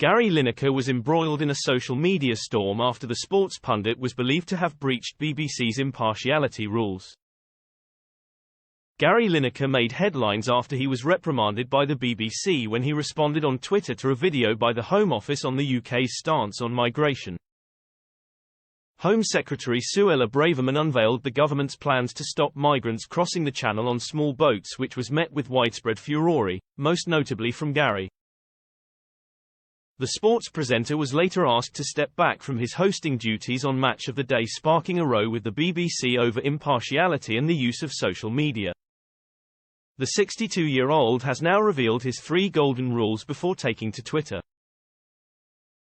Gary Lineker was embroiled in a social media storm after the sports pundit was believed to have breached BBC's impartiality rules. Gary Lineker made headlines after he was reprimanded by the BBC when he responded on Twitter to a video by the Home Office on the UK's stance on migration. Home Secretary Suella Braverman unveiled the government's plans to stop migrants crossing the channel on small boats, which was met with widespread furore, most notably from Gary. The sports presenter was later asked to step back from his hosting duties on Match of the Day, sparking a row with the BBC over impartiality and the use of social media. The 62-year-old has now revealed his 3 golden rules before taking to Twitter.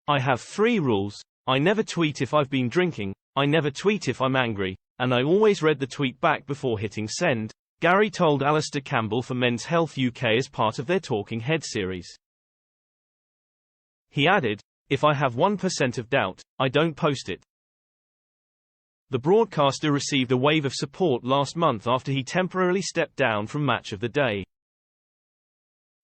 I have 3 rules. I never tweet if I've been drinking, I never tweet if I'm angry, and I always read the tweet back before hitting send, Gary told Alistair Campbell for Men's Health UK as part of their Talking Head series. He added, "If I have 1% of doubt, I don't post it." The broadcaster received a wave of support last month after he temporarily stepped down from Match of the Day.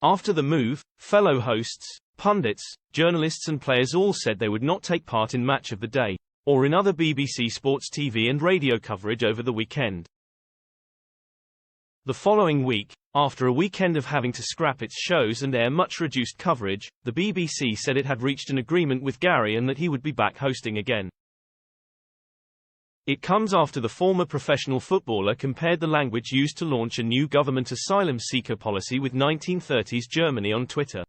After the move, fellow hosts, pundits, journalists and players all said they would not take part in Match of the Day, or in other BBC Sports TV and radio coverage over the weekend. The following week, after a weekend of having to scrap its shows and air much reduced coverage, the BBC said it had reached an agreement with Gary and that he would be back hosting again. It comes after the former professional footballer compared the language used to launch a new government asylum seeker policy with 1930s Germany on Twitter.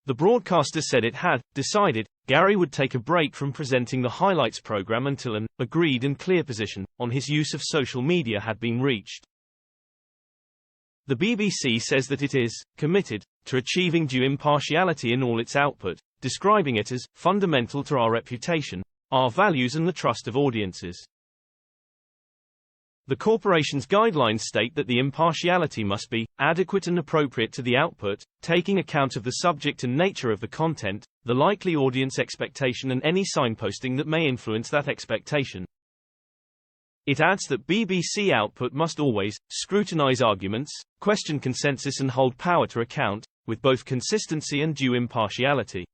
The broadcaster said it had decided Gary would take a break from presenting the highlights program until an agreed and clear position on his use of social media had been reached. The BBC says that it is committed to achieving due impartiality in all its output, describing it as fundamental to our reputation, our values and the trust of audiences. The corporation's guidelines state that the impartiality must be adequate and appropriate to the output, taking account of the subject and nature of the content, the likely audience expectation and any signposting that may influence that expectation. It adds that BBC output must always scrutinize arguments, question consensus and hold power to account, with both consistency and due impartiality.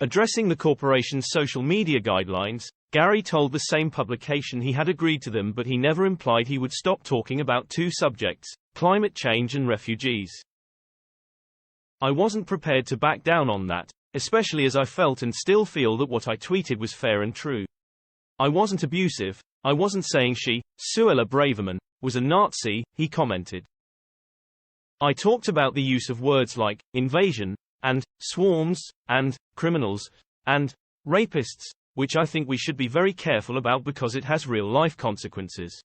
Addressing the corporation's social media guidelines, Gary told the same publication he had agreed to them, but he never implied he would stop talking about 2 subjects, climate change and refugees. I wasn't prepared to back down on that, especially as I felt and still feel that what I tweeted was fair and true. I wasn't abusive, I wasn't saying she, Suella Braverman, was a Nazi, he commented. I talked about the use of words like invasion, and swarms, and criminals, and rapists, which I think we should be very careful about because it has real-life consequences.